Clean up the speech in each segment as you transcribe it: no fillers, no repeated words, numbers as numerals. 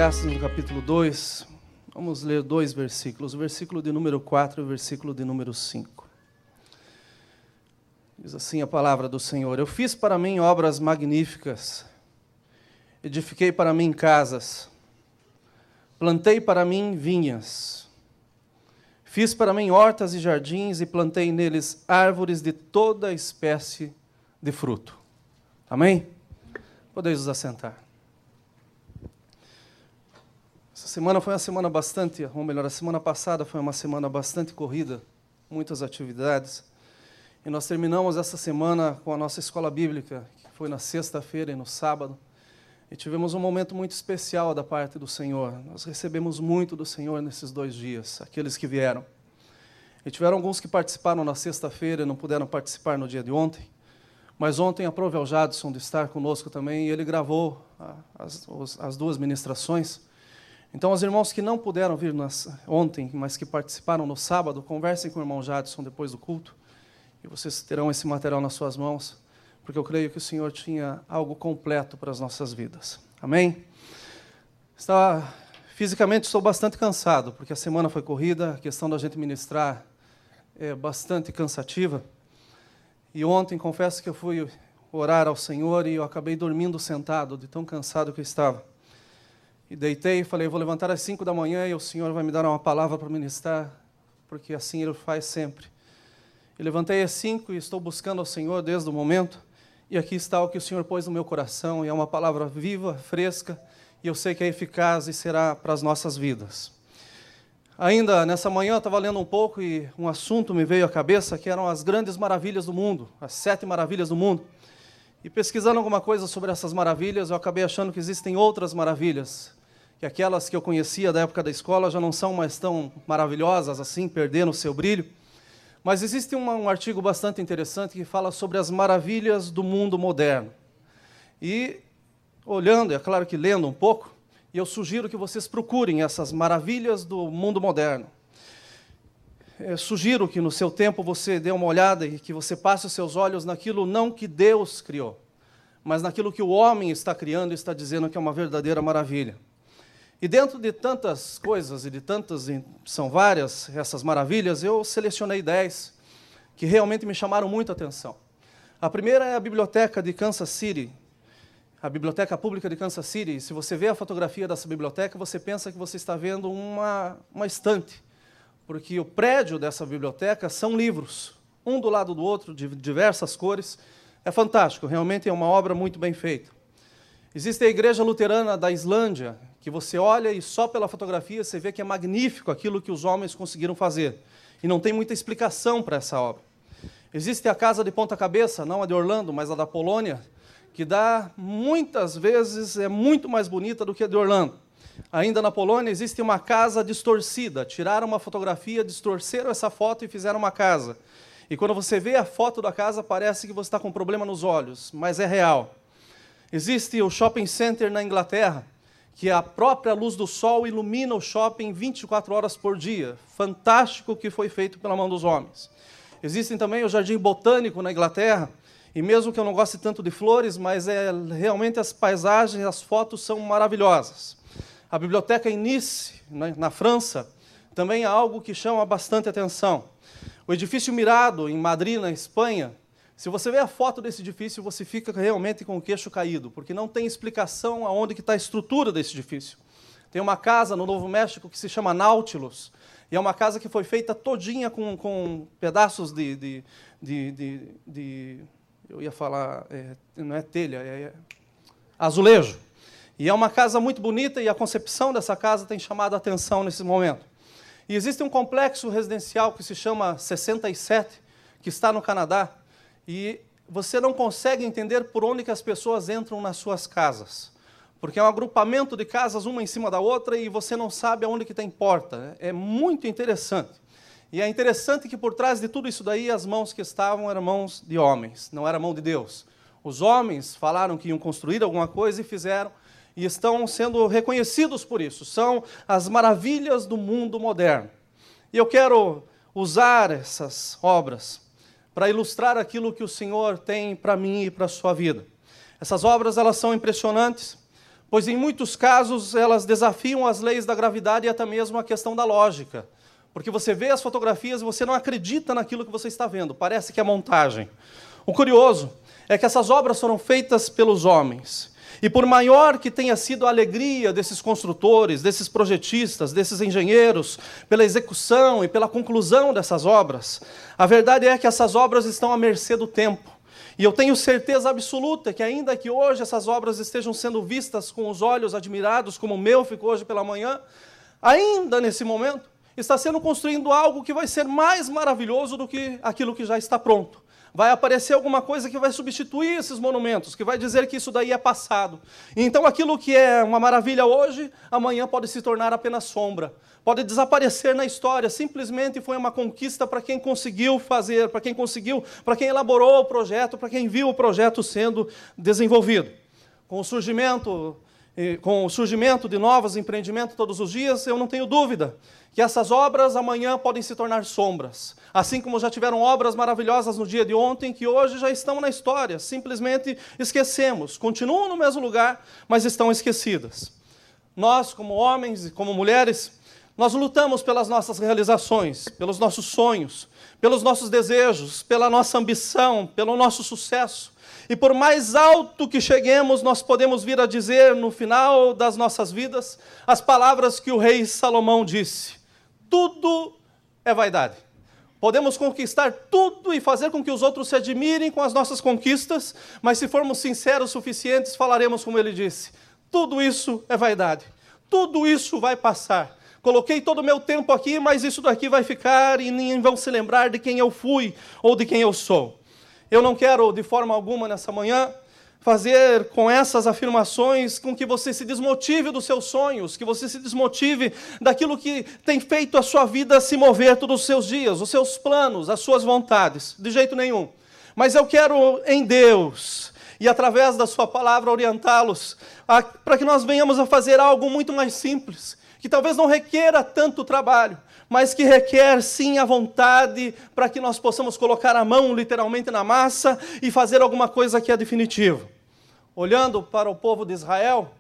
Eclesiastes, no capítulo 2, vamos ler 2 versículos, o versículo de número 4 e o versículo de número 5. Diz assim a palavra do Senhor: Eu fiz para mim obras magníficas, edifiquei para mim casas, plantei para mim vinhas, fiz para mim hortas e jardins e plantei neles árvores de toda espécie de fruto. Amém? Podeis vos assentar. Essa semana foi uma semana bastante, ou melhor, a semana passada foi uma semana bastante corrida, muitas atividades. E nós terminamos essa semana com a nossa escola bíblica, que foi na sexta-feira e no sábado. E tivemos um momento muito especial da parte do Senhor. Nós recebemos muito do Senhor nesses 2 dias, aqueles que vieram. E tiveram alguns que participaram na sexta-feira e não puderam participar no dia de ontem. Mas ontem aprove ao Jadson de estar conosco também, e ele gravou as 2 ministrações. Então, os irmãos que não puderam vir ontem, mas que participaram no sábado, conversem com o irmão Jadson depois do culto, e vocês terão esse material nas suas mãos, porque eu creio que o Senhor tinha algo completo para as nossas vidas. Amém? Fisicamente estou bastante cansado, porque a semana foi corrida, a questão da gente ministrar é bastante cansativa. E ontem, confesso que eu fui orar ao Senhor e eu acabei dormindo sentado, de tão cansado que eu estava. E deitei e falei, vou levantar às 5 da manhã e o Senhor vai me dar uma palavra para ministrar, porque assim Ele faz sempre. E levantei às 5 e estou buscando ao Senhor desde o momento, e aqui está o que o Senhor pôs no meu coração, e é uma palavra viva, fresca, e eu sei que é eficaz e será para as nossas vidas. Ainda nessa manhã eu estava lendo um pouco e um assunto me veio à cabeça, que eram as grandes maravilhas do mundo, as 7 maravilhas do mundo. E pesquisando alguma coisa sobre essas maravilhas, eu acabei achando que existem outras maravilhas, que aquelas que eu conhecia da época da escola já não são mais tão maravilhosas assim, perderam o seu brilho. Mas existe um artigo bastante interessante que fala sobre as maravilhas do mundo moderno. E olhando, é claro que lendo um pouco, eu sugiro que vocês procurem essas maravilhas do mundo moderno. Sugiro que no seu tempo você dê uma olhada e que você passe os seus olhos naquilo não que Deus criou, mas naquilo que o homem está criando e está dizendo que é uma verdadeira maravilha. E dentro de tantas coisas, são várias essas maravilhas, eu selecionei 10 que realmente me chamaram muito a atenção. A primeira é a biblioteca de Kansas City, a biblioteca pública de Kansas City. Se você vê a fotografia dessa biblioteca, você pensa que você está vendo uma estante, porque o prédio dessa biblioteca são livros, um do lado do outro, de diversas cores. É fantástico, realmente é uma obra muito bem feita. Existe a Igreja Luterana da Islândia, que você olha e só pela fotografia você vê que é magnífico aquilo que os homens conseguiram fazer. E não tem muita explicação para essa obra. Existe a Casa de Ponta Cabeça, não a de Orlando, mas a da Polônia, que muitas vezes é muito mais bonita do que a de Orlando. Ainda na Polônia existe uma casa distorcida. Tiraram uma fotografia, distorceram essa foto e fizeram uma casa. E quando você vê a foto da casa, parece que você está com um problema nos olhos, mas é real. Existe o Shopping Center na Inglaterra, que a própria luz do sol ilumina o shopping 24 horas por dia. Fantástico que foi feito pela mão dos homens. Existem também o Jardim Botânico na Inglaterra, e mesmo que eu não goste tanto de flores, mas realmente as paisagens, as fotos são maravilhosas. A biblioteca em Nice, na França, também é algo que chama bastante atenção. O edifício Mirado, em Madrid, na Espanha, se você vê a foto desse edifício, você fica realmente com o queixo caído, porque não tem explicação aonde que está a estrutura desse edifício. Tem uma casa no Novo México que se chama Nautilus, e é uma casa que foi feita todinha com pedaços eu ia falar, não é telha, é azulejo. E é uma casa muito bonita e a concepção dessa casa tem chamado a atenção nesse momento. E existe um complexo residencial que se chama 67, que está no Canadá, e você não consegue entender por onde que as pessoas entram nas suas casas, porque é um agrupamento de casas uma em cima da outra e você não sabe aonde que tem porta. É muito interessante. E é interessante que por trás de tudo isso daí, as mãos que estavam eram mãos de homens, não era mão de Deus. Os homens falaram que iam construir alguma coisa e fizeram, e estão sendo reconhecidos por isso. São as maravilhas do mundo moderno. E eu quero usar essas obras para ilustrar aquilo que o Senhor tem para mim e para a sua vida. Essas obras, elas são impressionantes, pois em muitos casos elas desafiam as leis da gravidade e até mesmo a questão da lógica. Porque você vê as fotografias e você não acredita naquilo que você está vendo, parece que é montagem. O curioso é que essas obras foram feitas pelos homens. E por maior que tenha sido a alegria desses construtores, desses projetistas, desses engenheiros, pela execução e pela conclusão dessas obras, a verdade é que essas obras estão à mercê do tempo. E eu tenho certeza absoluta que ainda que hoje essas obras estejam sendo vistas com os olhos admirados, como o meu ficou hoje pela manhã, ainda nesse momento está sendo construído algo que vai ser mais maravilhoso do que aquilo que já está pronto. Vai aparecer alguma coisa que vai substituir esses monumentos, que vai dizer que isso daí é passado. Então aquilo que é uma maravilha hoje, amanhã pode se tornar apenas sombra. Pode desaparecer na história, simplesmente foi uma conquista para quem conseguiu fazer, para quem elaborou o projeto, para quem viu o projeto sendo desenvolvido. Com o surgimento de novos empreendimentos todos os dias, eu não tenho dúvida que essas obras amanhã podem se tornar sombras. Assim como já tiveram obras maravilhosas no dia de ontem, que hoje já estão na história, simplesmente esquecemos. Continuam no mesmo lugar, mas estão esquecidas. Nós, como homens e como mulheres, nós lutamos pelas nossas realizações, pelos nossos sonhos, pelos nossos desejos, pela nossa ambição, pelo nosso sucesso. E por mais alto que cheguemos, nós podemos vir a dizer no final das nossas vidas as palavras que o rei Salomão disse: tudo é vaidade. Podemos conquistar tudo e fazer com que os outros se admirem com as nossas conquistas, mas se formos sinceros o suficientes, falaremos como ele disse: tudo isso é vaidade, tudo isso vai passar. Coloquei todo o meu tempo aqui, mas isso daqui vai ficar e nem vão se lembrar de quem eu fui ou de quem eu sou. Eu não quero, de forma alguma, nessa manhã, fazer com essas afirmações com que você se desmotive dos seus sonhos, que você se desmotive daquilo que tem feito a sua vida se mover todos os seus dias, os seus planos, as suas vontades, de jeito nenhum. Mas eu quero, em Deus, e através da sua palavra, orientá-los para que nós venhamos a fazer algo muito mais simples, que talvez não requeira tanto trabalho, mas que requer sim a vontade para que nós possamos colocar a mão literalmente na massa e fazer alguma coisa que é definitiva. Olhando para o povo de Israel,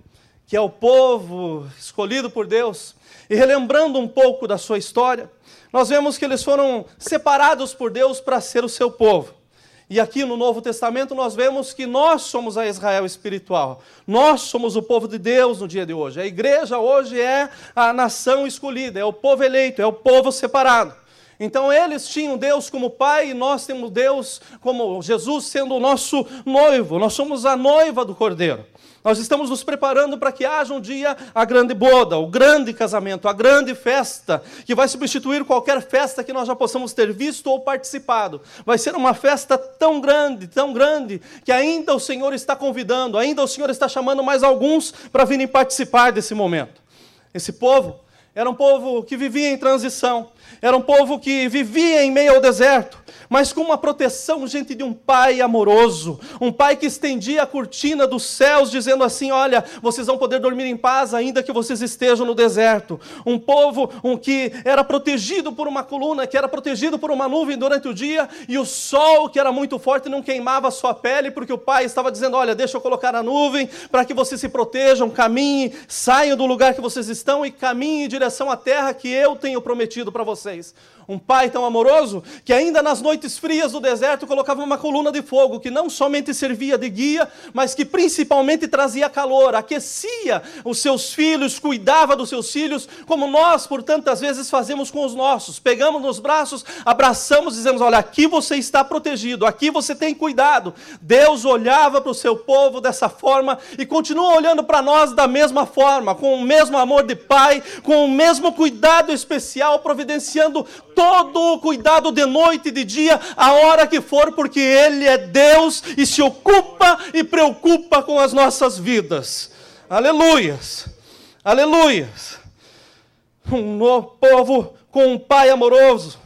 que é o povo escolhido por Deus, e relembrando um pouco da sua história, nós vemos que eles foram separados por Deus para ser o seu povo. E aqui no Novo Testamento nós vemos que nós somos a Israel espiritual. Nós somos o povo de Deus no dia de hoje. A igreja hoje é a nação escolhida, é o povo eleito, é o povo separado. Então eles tinham Deus como Pai e nós temos Deus como Jesus sendo o nosso noivo. Nós somos a noiva do Cordeiro. Nós estamos nos preparando para que haja um dia a grande boda, o grande casamento, a grande festa, que vai substituir qualquer festa que nós já possamos ter visto ou participado. Vai ser uma festa tão grande, que ainda o Senhor está convidando, ainda o Senhor está chamando mais alguns para virem participar desse momento. Esse povo era um povo que vivia em transição, era um povo que vivia em meio ao deserto, mas com uma proteção, gente, de um pai amoroso, um pai que estendia a cortina dos céus, dizendo assim: olha, vocês vão poder dormir em paz ainda que vocês estejam no deserto. Um povo que era protegido por uma coluna, que era protegido por uma nuvem durante o dia, e o sol, que era muito forte, não queimava a sua pele, porque o pai estava dizendo: olha, deixa eu colocar a nuvem para que vocês se protejam, caminhem, saiam do lugar que vocês estão e caminhem em direção à terra que eu tenho prometido para vocês. Um pai tão amoroso que ainda nas noites frias do deserto colocava uma coluna de fogo que não somente servia de guia, mas que principalmente trazia calor, aquecia os seus filhos, cuidava dos seus filhos, como nós por tantas vezes fazemos com os nossos. Pegamos nos braços, abraçamos e dizemos: olha, aqui você está protegido, aqui você tem cuidado. Deus olhava para o seu povo dessa forma e continua olhando para nós da mesma forma, com o mesmo amor de pai, com o mesmo cuidado especial, providenciando todo o cuidado de noite e de dia, a hora que for, porque Ele é Deus e se ocupa e preocupa com as nossas vidas. Aleluias, aleluias. Um povo com um pai amoroso,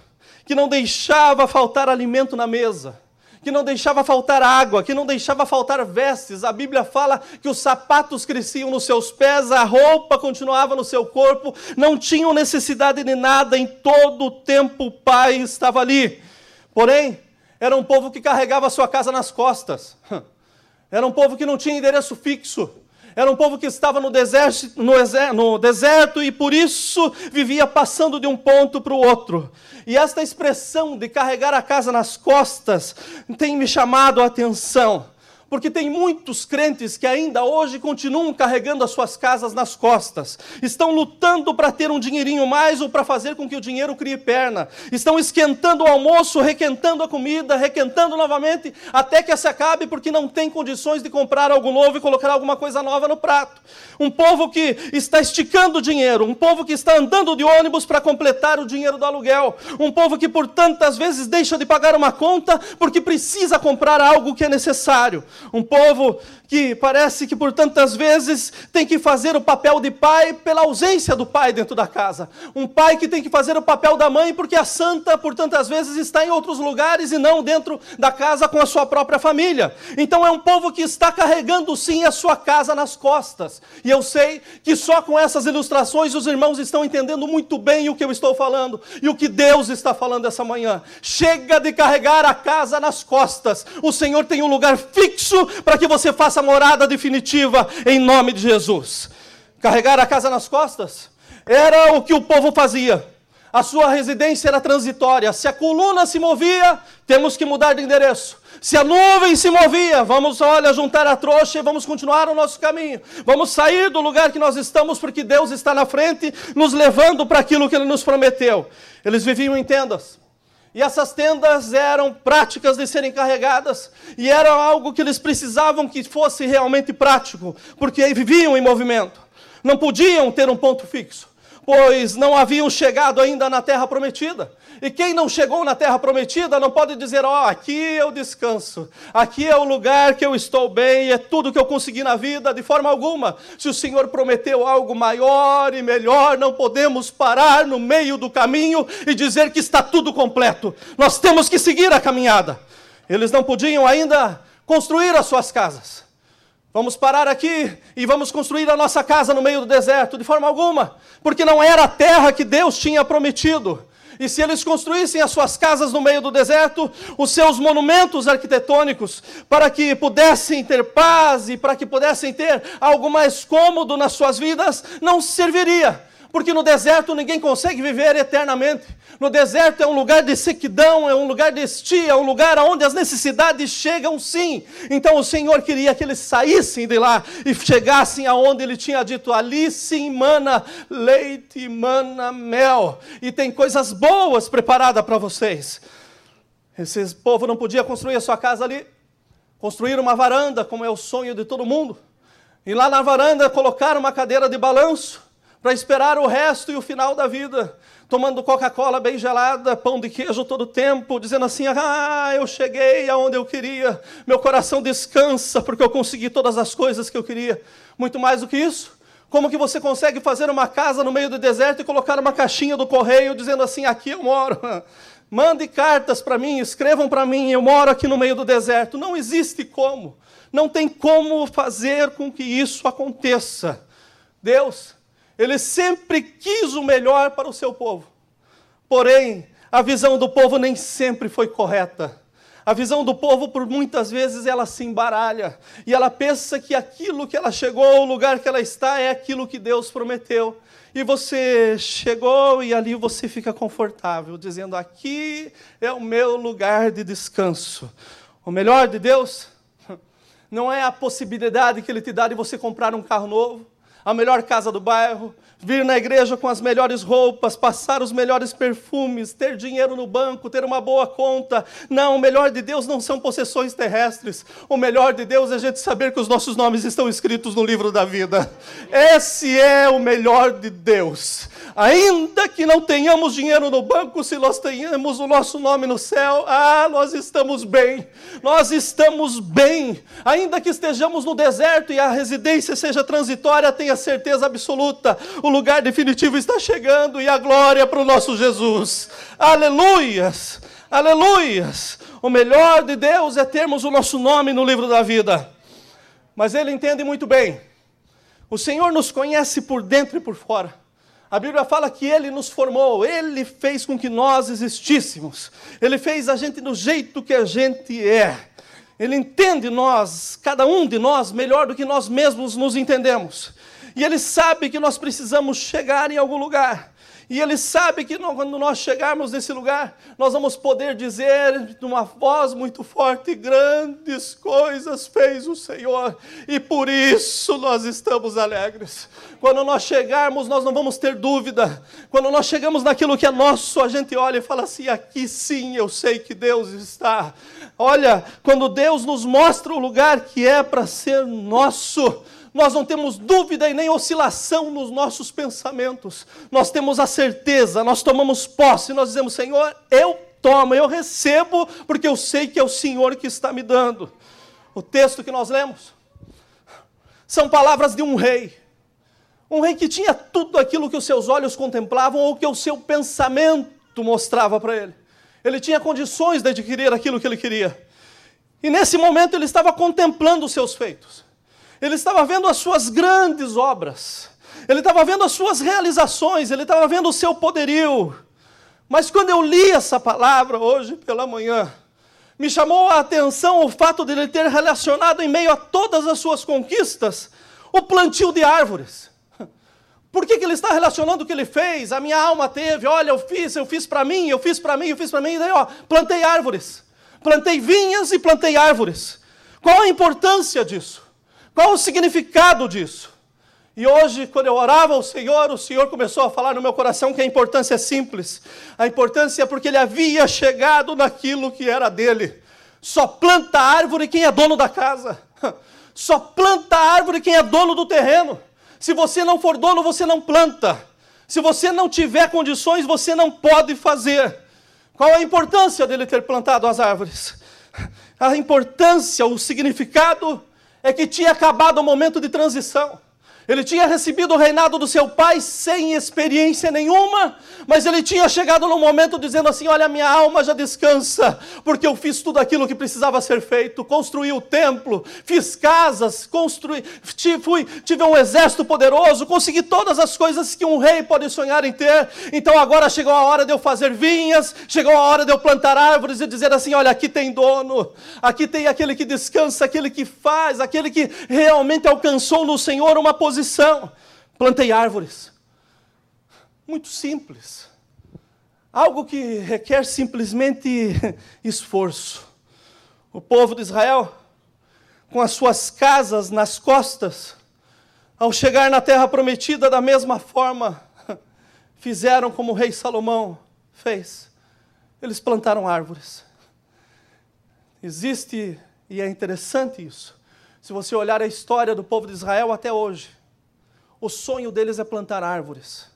que não deixava faltar alimento na mesa, que não deixava faltar água, que não deixava faltar vestes. A Bíblia fala que os sapatos cresciam nos seus pés, a roupa continuava no seu corpo, não tinham necessidade de nada, em todo o tempo o Pai estava ali. Porém, era um povo que carregava a sua casa nas costas, era um povo que não tinha endereço fixo, Era um povo que estava no deserto e por isso vivia passando de um ponto para o outro. E esta expressão de carregar a casa nas costas tem me chamado a atenção. Porque tem muitos crentes que ainda hoje continuam carregando as suas casas nas costas. Estão lutando para ter um dinheirinho mais ou para fazer com que o dinheiro crie perna. Estão esquentando o almoço, requentando a comida, requentando novamente, até que essa acabe porque não tem condições de comprar algo novo e colocar alguma coisa nova no prato. Um povo que está esticando o dinheiro, um povo que está andando de ônibus para completar o dinheiro do aluguel. Um povo que por tantas vezes deixa de pagar uma conta porque precisa comprar algo que é necessário. Um povo que parece que por tantas vezes tem que fazer o papel de pai pela ausência do pai dentro da casa. Um pai que tem que fazer o papel da mãe porque a santa por tantas vezes está em outros lugares e não dentro da casa com a sua própria família. Então é um povo que está carregando sim a sua casa nas costas. E eu sei que só com essas ilustrações os irmãos estão entendendo muito bem o que eu estou falando e o que Deus está falando essa manhã. Chega de carregar a casa nas costas. O Senhor tem um lugar fixo para que você faça a morada definitiva em nome de Jesus. Carregar a casa nas costas era o que o povo fazia. A sua residência era transitória. Se a coluna se movia, temos que mudar de endereço. Se a nuvem se movia, vamos, juntar a trouxa e vamos continuar o nosso caminho. Vamos sair do lugar que nós estamos, porque Deus está na frente, nos levando para aquilo que Ele nos prometeu. Eles viviam em tendas. E essas tendas eram práticas de serem carregadas, e era algo que eles precisavam que fosse realmente prático, porque viviam em movimento. Não podiam ter um ponto fixo, pois não haviam chegado ainda na terra prometida. E quem não chegou na terra prometida não pode dizer, aqui eu descanso, aqui é o lugar que eu estou bem, é tudo que eu consegui na vida, de forma alguma. Se o Senhor prometeu algo maior e melhor, não podemos parar no meio do caminho e dizer que está tudo completo. Nós temos que seguir a caminhada. Eles não podiam ainda construir as suas casas. Vamos parar aqui e vamos construir a nossa casa no meio do deserto, de forma alguma, porque não era a terra que Deus tinha prometido. E se eles construíssem as suas casas no meio do deserto, os seus monumentos arquitetônicos, para que pudessem ter paz e para que pudessem ter algo mais cômodo nas suas vidas, não serviria. Porque no deserto ninguém consegue viver eternamente. No deserto é um lugar de sequidão, é um lugar de estia, é um lugar onde as necessidades chegam sim. Então o Senhor queria que eles saíssem de lá e chegassem aonde Ele tinha dito, ali sim mana leite e mana mel. E tem coisas boas preparadas para vocês. Esse povo não podia construir a sua casa ali, construir uma varanda, como é o sonho de todo mundo. E lá na varanda colocar uma cadeira de balanço, para esperar o resto e o final da vida, tomando Coca-Cola bem gelada, pão de queijo todo o tempo, dizendo assim, eu cheguei aonde eu queria, meu coração descansa, porque eu consegui todas as coisas que eu queria. Muito mais do que isso, como que você consegue fazer uma casa no meio do deserto e colocar uma caixinha do correio, dizendo assim, aqui eu moro, mande cartas para mim, escrevam para mim, eu moro aqui no meio do deserto. Não existe como, não tem como fazer com que isso aconteça. Deus, Ele sempre quis o melhor para o seu povo. Porém, a visão do povo nem sempre foi correta. A visão do povo, por muitas vezes, ela se embaralha. E ela pensa que aquilo que ela chegou, o lugar que ela está, é aquilo que Deus prometeu. E você chegou e ali você fica confortável, dizendo, aqui é o meu lugar de descanso. O melhor de Deus não é a possibilidade que Ele te dá de você comprar um carro novo, a melhor casa do bairro, vir na igreja com as melhores roupas, passar os melhores perfumes, ter dinheiro no banco, ter uma boa conta. Não, o melhor de Deus não são possessões terrestres. O melhor de Deus é a gente saber que os nossos nomes estão escritos no livro da vida. Esse é o melhor de Deus. Ainda que não tenhamos dinheiro no banco, se nós tenhamos o nosso nome no céu, nós estamos bem. Nós estamos bem. Ainda que estejamos no deserto e a residência seja transitória, tenha certeza absoluta, o lugar definitivo está chegando e a glória para o nosso Jesus. Aleluias, aleluias. O melhor de Deus é termos o nosso nome no livro da vida. Mas Ele entende muito bem. O Senhor nos conhece por dentro e por fora. A Bíblia fala que Ele nos formou, Ele fez com que nós existíssemos. Ele fez a gente do jeito que a gente é. Ele entende nós, cada um de nós, melhor do que nós mesmos nos entendemos. E Ele sabe que nós precisamos chegar em algum lugar. E Ele sabe que quando nós chegarmos nesse lugar, nós vamos poder dizer de uma voz muito forte: grandes coisas fez o Senhor, e por isso nós estamos alegres. Quando nós chegarmos, nós não vamos ter dúvida. Quando nós chegamos naquilo que é nosso, a gente olha e fala assim: aqui sim eu sei que Deus está. Olha, quando Deus nos mostra o lugar que é para ser nosso, nós não temos dúvida e nem oscilação nos nossos pensamentos. Nós temos a certeza, nós tomamos posse, nós dizemos: Senhor, eu tomo, eu recebo, porque eu sei que é o Senhor que está me dando. O texto que nós lemos são palavras de um rei que tinha tudo aquilo que os seus olhos contemplavam ou que o seu pensamento mostrava para ele. Ele tinha condições de adquirir aquilo que ele queria. E nesse momento ele estava contemplando os seus feitos. Ele estava vendo as suas grandes obras. Ele estava vendo as suas realizações. Ele estava vendo o seu poderio. Mas quando eu li essa palavra hoje pela manhã, me chamou a atenção o fato de ele ter relacionado em meio a todas as suas conquistas o plantio de árvores. Por que ele está relacionando o que ele fez? A minha alma teve, olha, eu fiz para mim, eu fiz para mim, e daí, plantei árvores. Plantei vinhas e plantei árvores. Qual a importância disso? Qual o significado disso? E hoje, quando eu orava ao Senhor, o Senhor começou a falar no meu coração que a importância é simples. A importância é porque ele havia chegado naquilo que era dele. Só planta árvore quem é dono da casa. Só planta árvore quem é dono do terreno. Se você não for dono, você não planta. Se você não tiver condições, você não pode fazer. Qual a importância dele ter plantado as árvores? A importância, o significado é que tinha acabado o momento de transição. Ele tinha recebido o reinado do seu pai sem experiência nenhuma, mas ele tinha chegado no momento dizendo assim: olha, minha alma já descansa, porque eu fiz tudo aquilo que precisava ser feito. Construí o templo, fiz casas, tive um exército poderoso, consegui todas as coisas que um rei pode sonhar em ter. Então agora chegou a hora de eu fazer vinhas, chegou a hora de eu plantar árvores e dizer assim: olha, aqui tem dono, aqui tem aquele que descansa, aquele que faz, aquele que realmente alcançou no Senhor uma posição. Plantei árvores. Muito simples. Algo que requer simplesmente esforço. O povo de Israel, com as suas casas nas costas, ao chegar na terra prometida, da mesma forma, fizeram como o rei Salomão fez. Eles plantaram árvores. Existe, e é interessante isso, se você olhar a história do povo de Israel até hoje, o sonho deles é plantar árvores.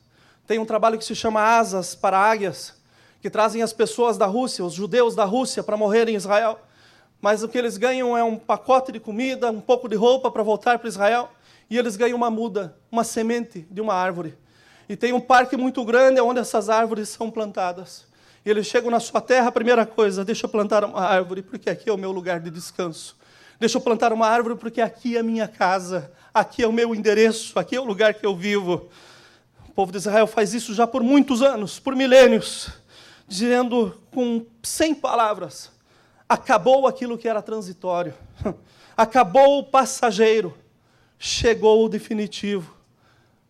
Tem um trabalho que se chama Asas para Águias, que trazem as pessoas da Rússia, os judeus da Rússia, para morrer em Israel. Mas o que eles ganham é um pacote de comida, um pouco de roupa para voltar para Israel, e eles ganham uma muda, uma semente de uma árvore. E tem um parque muito grande onde essas árvores são plantadas. E eles chegam na sua terra, a primeira coisa: deixa eu plantar uma árvore, porque aqui é o meu lugar de descanso. Deixa eu plantar uma árvore, porque aqui é a minha casa, aqui é o meu endereço, aqui é o lugar que eu vivo. O povo de Israel faz isso já por muitos anos, por milênios, dizendo com 100 palavras: acabou aquilo que era transitório, acabou o passageiro, chegou o definitivo.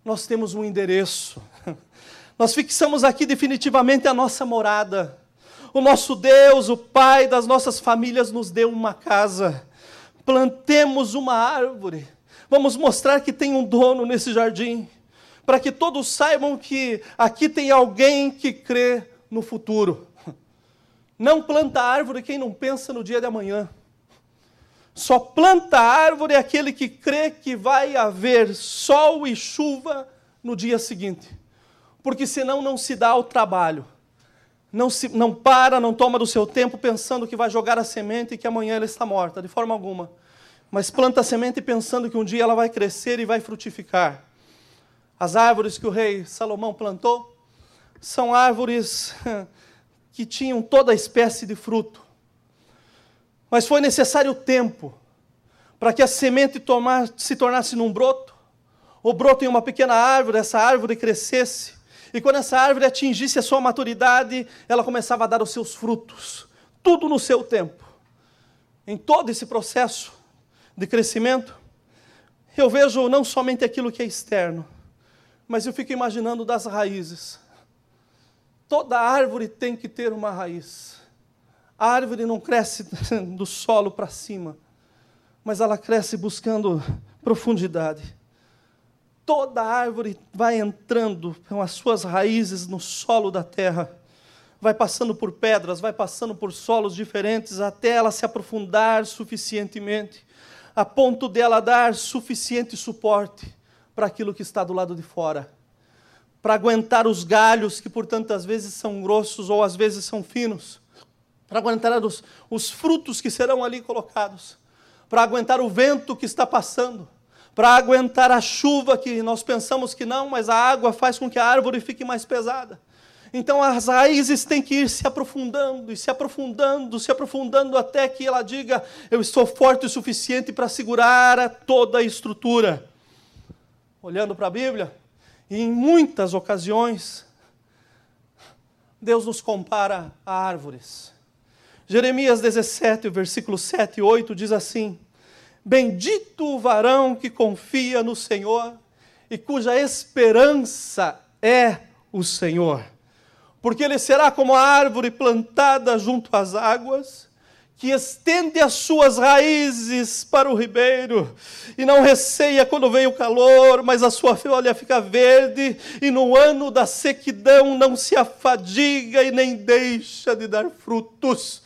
Nós temos um endereço, nós fixamos aqui definitivamente a nossa morada. O nosso Deus, o Pai das nossas famílias, nos deu uma casa. Plantemos uma árvore. Vamos mostrar que tem um dono nesse jardim, para que todos saibam que aqui tem alguém que crê no futuro. Não planta árvore quem não pensa no dia de amanhã. Só planta árvore aquele que crê que vai haver sol e chuva no dia seguinte. Porque senão não se dá o trabalho. Não toma do seu tempo pensando que vai jogar a semente e que amanhã ela está morta, de forma alguma. Mas planta a semente pensando que um dia ela vai crescer e vai frutificar. As árvores que o rei Salomão plantou são árvores que tinham toda espécie de fruto. Mas foi necessário tempo para que a semente se tornasse num broto, o broto em uma pequena árvore, essa árvore crescesse. E quando essa árvore atingisse a sua maturidade, ela começava a dar os seus frutos. Tudo no seu tempo. em todo esse processo de crescimento, eu vejo não somente aquilo que é externo, mas eu fico imaginando das raízes. Toda árvore tem que ter uma raiz. A árvore não cresce do solo para cima, mas ela cresce buscando profundidade. Toda árvore vai entrando com as suas raízes no solo da terra, vai passando por pedras, vai passando por solos diferentes, até ela se aprofundar suficientemente, a ponto dela dar suficiente suporte para aquilo que está do lado de fora, para aguentar os galhos que por tantas vezes são grossos ou às vezes são finos, para aguentar os frutos que serão ali colocados, para aguentar o vento que está passando, para aguentar a chuva que nós pensamos que não, mas a água faz com que a árvore fique mais pesada. Então as raízes têm que ir se aprofundando, e se aprofundando, até que ela diga, eu estou forte o suficiente para segurar toda a estrutura. Olhando para a Bíblia, e em muitas ocasiões, Deus nos compara a árvores. Jeremias 17, versículo 7 e 8 diz assim: bendito o varão que confia no Senhor e cuja esperança é o Senhor, porque ele será como a árvore plantada junto às águas, que estende as suas raízes para o ribeiro, e não receia quando vem o calor, mas a sua folha fica verde, e no ano da sequidão não se afadiga e nem deixa de dar frutos.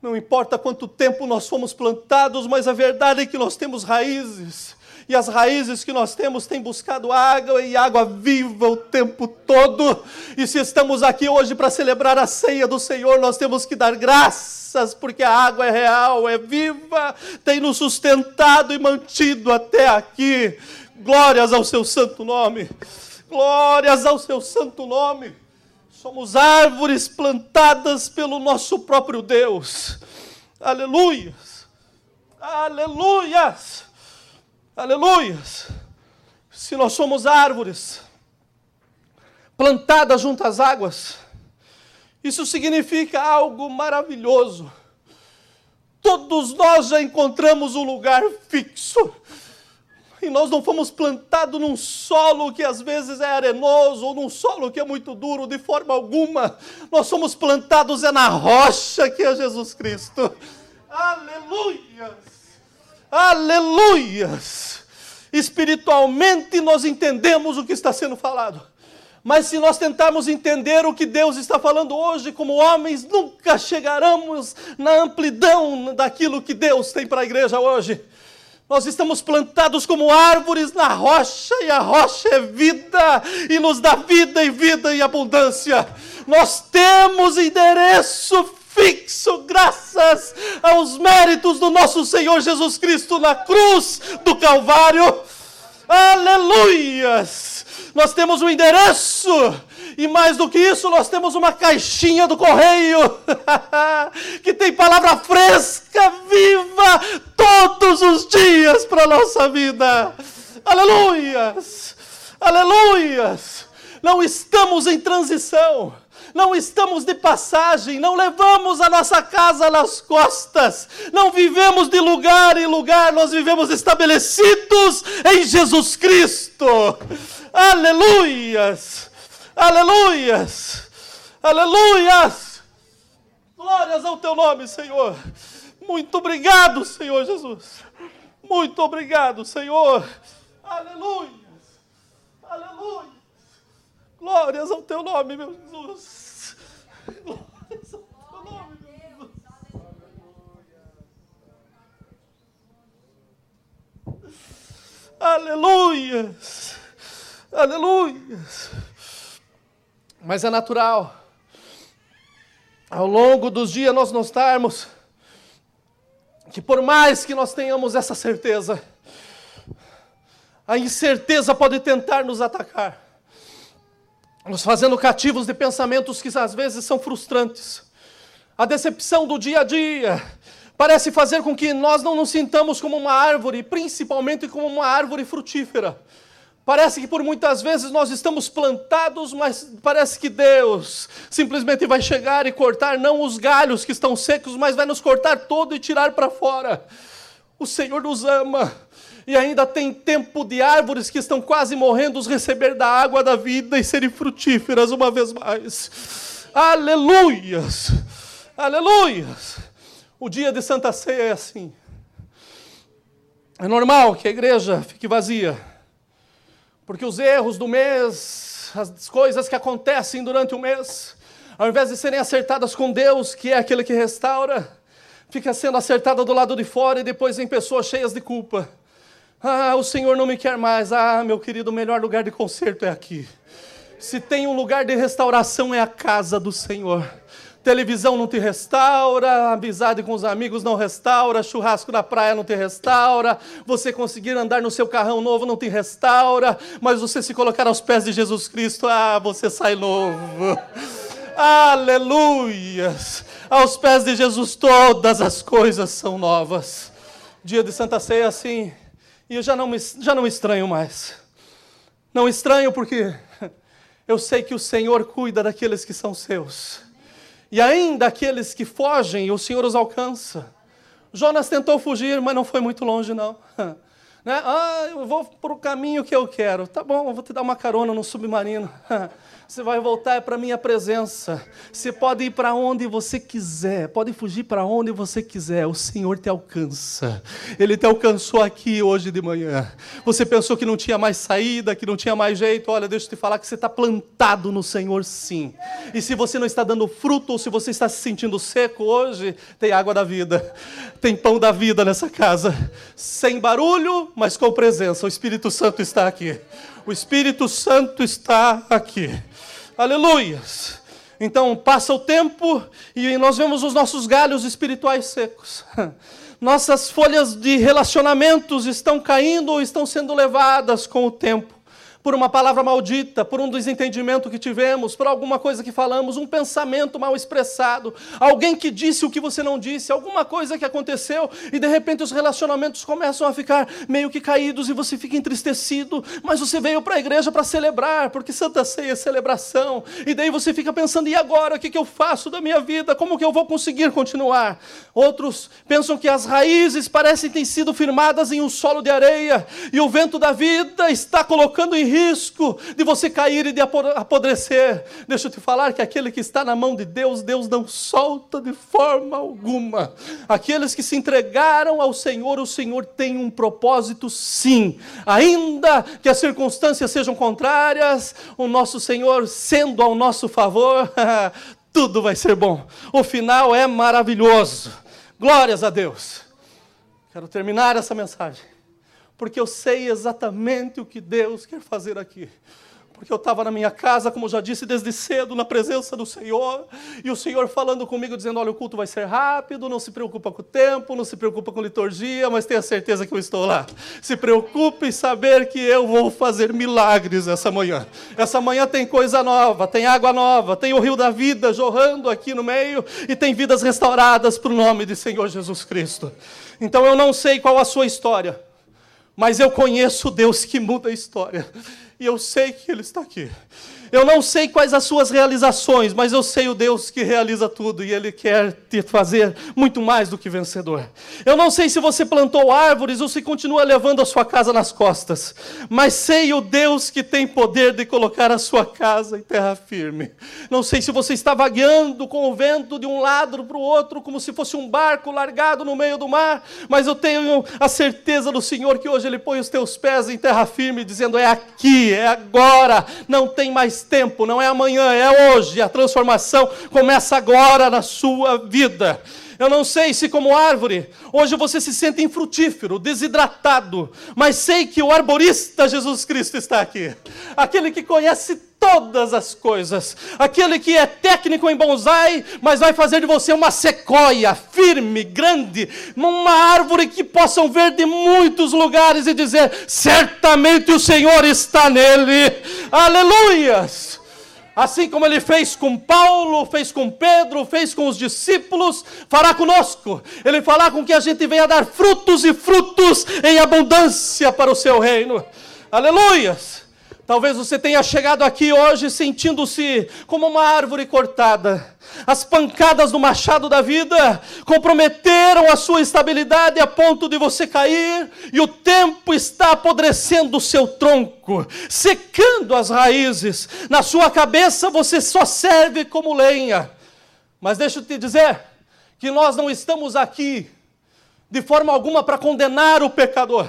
Não importa quanto tempo nós fomos plantados, mas a verdade é que nós temos raízes, e as raízes que nós temos têm buscado água, e água viva o tempo todo. E se estamos aqui hoje para celebrar a ceia do Senhor, nós temos que dar graças, porque a água é real, é viva, tem nos sustentado e mantido até aqui. Glórias ao seu santo nome, glórias ao seu santo nome. Somos árvores plantadas pelo nosso próprio Deus. Aleluias, aleluias. Aleluias! Se nós somos árvores plantadas junto às águas, isso significa algo maravilhoso. Todos nós já encontramos um lugar fixo. E nós não fomos plantados num solo que às vezes é arenoso, ou num solo que é muito duro, de forma alguma. Nós somos plantados na rocha que é Jesus Cristo. Aleluias! Aleluias! Espiritualmente nós entendemos o que está sendo falado. Mas se nós tentarmos entender o que Deus está falando hoje, como homens, nunca chegaremos na amplidão daquilo que Deus tem para a igreja hoje. Nós estamos plantados como árvores na rocha, e a rocha é vida, e nos dá vida e abundância. Nós temos endereço fixo, graças aos méritos do nosso Senhor Jesus Cristo na cruz do Calvário. Aleluias! Nós temos um endereço, e mais do que isso, nós temos uma caixinha do correio, que tem palavra fresca, viva, todos os dias para a nossa vida. Aleluias! Aleluias! Não estamos em transição, não estamos de passagem, não levamos a nossa casa nas costas, não vivemos de lugar em lugar, nós vivemos estabelecidos em Jesus Cristo. Aleluias! Aleluias! Aleluias! Glórias ao teu nome, Senhor. Muito obrigado, Senhor Jesus. Muito obrigado, Senhor. Aleluias! Aleluias! Glórias ao teu nome, meu Jesus. Glórias ao teu nome, meu Jesus. Aleluias. Aleluias. Mas é natural, ao longo dos dias, nós notarmos que por mais que nós tenhamos essa certeza, a incerteza pode tentar nos atacar, nos fazendo cativos de pensamentos que às vezes são frustrantes. A decepção do dia a dia parece fazer com que nós não nos sintamos como uma árvore, principalmente como uma árvore frutífera. Parece que por muitas vezes nós estamos plantados, mas parece que Deus simplesmente vai chegar e cortar não os galhos que estão secos, mas vai nos cortar todo e tirar para fora. O Senhor nos ama. E ainda tem tempo de árvores que estão quase morrendo, receber da água da vida e serem frutíferas uma vez mais. Aleluias! Aleluias! O dia de Santa Ceia é assim. É normal que a igreja fique vazia, porque os erros do mês, as coisas que acontecem durante o mês, ao invés de serem acertadas com Deus, que é aquele que restaura, fica sendo acertada do lado de fora e depois vem pessoas cheias de culpa. O Senhor não me quer mais. Meu querido, o melhor lugar de conserto é aqui. Se tem um lugar de restauração é a casa do Senhor. Televisão não te restaura, amizade com os amigos não restaura, churrasco na praia não te restaura, você conseguir andar no seu carrão novo não te restaura, mas você se colocar aos pés de Jesus Cristo, você sai novo. Aleluias! Aos pés de Jesus todas as coisas são novas. Dia de Santa Ceia assim, e eu já não estranho mais. Não estranho porque eu sei que o Senhor cuida daqueles que são seus. E ainda aqueles que fogem, o Senhor os alcança. Jonas tentou fugir, mas não foi muito longe, não. Eu vou para o caminho que eu quero. Tá bom, eu vou te dar uma carona no submarino. Você vai voltar para a minha presença. Você pode ir para onde você quiser, pode fugir para onde você quiser. O Senhor te alcança. Ele te alcançou aqui hoje de manhã. Você pensou que não tinha mais saída, que não tinha mais jeito. Olha, deixa eu te falar que você está plantado no Senhor, sim. E se você não está dando fruto, ou se você está se sentindo seco hoje, tem água da vida. Tem pão da vida nessa casa. Sem barulho, mas com presença. O Espírito Santo está aqui. O Espírito Santo está aqui. Aleluias! Então passa o tempo e nós vemos os nossos galhos espirituais secos. Nossas folhas de relacionamentos estão caindo ou estão sendo levadas com o tempo. Por uma palavra maldita, por um desentendimento que tivemos, por alguma coisa que falamos, um pensamento mal expressado, alguém que disse o que você não disse, alguma coisa que aconteceu, e de repente os relacionamentos começam a ficar meio que caídos e você fica entristecido, mas você veio para a igreja para celebrar, porque Santa Ceia é celebração, e daí você fica pensando, e agora, o que eu faço da minha vida? Como que eu vou conseguir continuar? Outros pensam que as raízes parecem ter sido firmadas em um solo de areia, e o vento da vida está colocando em risco de você cair e de apodrecer. Deixa eu te falar que aquele que está na mão de Deus, Deus não solta de forma alguma. Aqueles que se entregaram ao Senhor, o Senhor tem um propósito sim. Ainda que as circunstâncias sejam contrárias, o nosso Senhor sendo ao nosso favor, tudo vai ser bom. O final é maravilhoso. Glórias a Deus. Quero terminar essa mensagem porque eu sei exatamente o que Deus quer fazer aqui. Porque eu estava na minha casa, como já disse, desde cedo, na presença do Senhor, e o Senhor falando comigo, dizendo, olha, o culto vai ser rápido, não se preocupa com o tempo, não se preocupa com liturgia, mas tenha certeza que eu estou lá. Se preocupe em saber que eu vou fazer milagres essa manhã. Essa manhã tem coisa nova, tem água nova, tem o rio da vida jorrando aqui no meio, e tem vidas restauradas para o nome de Senhor Jesus Cristo. Então eu não sei qual a sua história, mas eu conheço o Deus que muda a história. E eu sei que Ele está aqui. Eu não sei quais as suas realizações, mas eu sei o Deus que realiza tudo. E Ele quer te fazer muito mais do que vencedor. Eu não sei se você plantou árvores ou se continua levando a sua casa nas costas. Mas sei o Deus que tem poder de colocar a sua casa em terra firme. Não sei se você está vagueando com o vento de um lado para o outro, como se fosse um barco largado no meio do mar. Mas eu tenho a certeza do Senhor que hoje Ele põe os teus pés em terra firme, dizendo, é aqui, é agora, não tem mais tempo, não é amanhã, é hoje. A transformação começa agora na sua vida. Eu não sei se como árvore, hoje você se sente infrutífero, desidratado, mas sei que o arborista Jesus Cristo está aqui. Aquele que conhece todas as coisas, aquele que é técnico em bonsai, mas vai fazer de você uma sequoia firme, grande, uma árvore que possam ver de muitos lugares e dizer, certamente o Senhor está nele. Aleluias! Assim como Ele fez com Paulo, fez com Pedro, fez com os discípulos, fará conosco. Ele fará com que a gente venha dar frutos e frutos em abundância para o seu reino. Aleluias! Talvez você tenha chegado aqui hoje sentindo-se como uma árvore cortada. As pancadas do machado da vida comprometeram a sua estabilidade a ponto de você cair, e o tempo está apodrecendo o seu tronco, secando as raízes. Na sua cabeça você só serve como lenha. Mas deixa eu te dizer que nós não estamos aqui de forma alguma para condenar o pecador.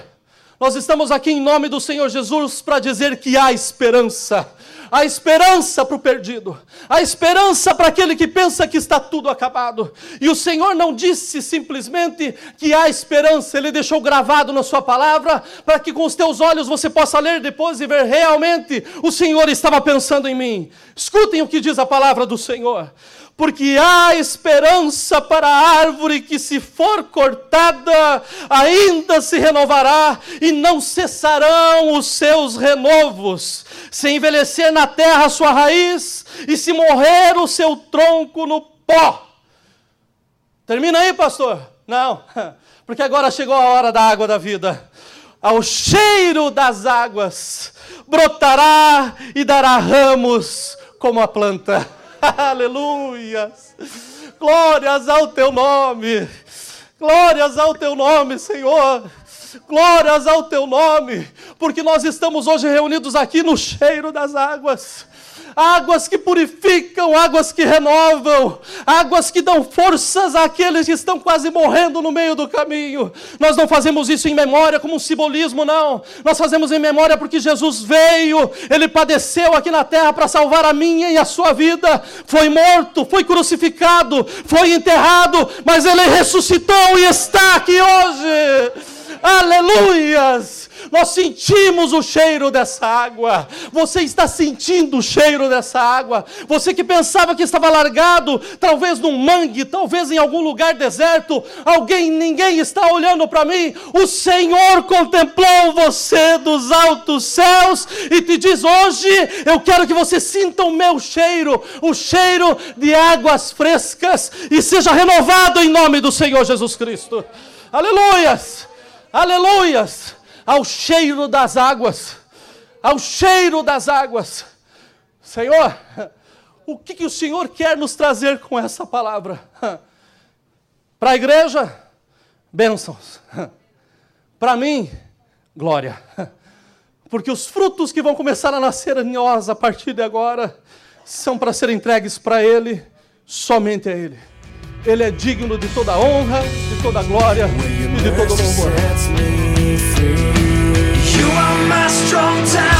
Nós estamos aqui em nome do Senhor Jesus para dizer que há esperança. Há esperança para o perdido. Há esperança para aquele que pensa que está tudo acabado. E o Senhor não disse simplesmente que há esperança. Ele deixou gravado na sua palavra para que com os teus olhos você possa ler depois e ver realmente o Senhor estava pensando em mim. Escutem o que diz a palavra do Senhor. Porque há esperança para a árvore que, se for cortada, ainda se renovará, e não cessarão os seus renovos. Se envelhecer na terra a sua raiz, e se morrer o seu tronco no pó. Termina aí, pastor? Não, porque agora chegou a hora da água da vida. Ao cheiro das águas, brotará e dará ramos como a planta. Aleluias, glórias ao teu nome, glórias ao teu nome, Senhor, glórias ao teu nome, porque nós estamos hoje reunidos aqui no cheiro das águas. Águas que purificam, águas que renovam, águas que dão forças àqueles que estão quase morrendo no meio do caminho. Nós não fazemos isso em memória como um simbolismo, não. Nós fazemos em memória porque Jesus veio, Ele padeceu aqui na terra para salvar a minha e a sua vida. Foi morto, foi crucificado, foi enterrado, mas Ele ressuscitou e está aqui hoje. Aleluias! Nós sentimos o cheiro dessa água. Você está sentindo o cheiro dessa água. Você que pensava que estava largado, talvez num mangue, talvez em algum lugar deserto. Ninguém está olhando para mim. O Senhor contemplou você dos altos céus e te diz: hoje eu quero que você sinta o meu cheiro, o cheiro de águas frescas, e seja renovado em nome do Senhor Jesus Cristo. Aleluias! Aleluias! Ao cheiro das águas, ao cheiro das águas. Senhor, o que o Senhor quer nos trazer com essa palavra? Para a igreja, bênçãos. Para mim, glória. Porque os frutos que vão começar a nascer em nós a partir de agora são para serem entregues para Ele, somente a Ele. Ele é digno de toda honra, de toda glória e de todo louvor. You are my strong tower.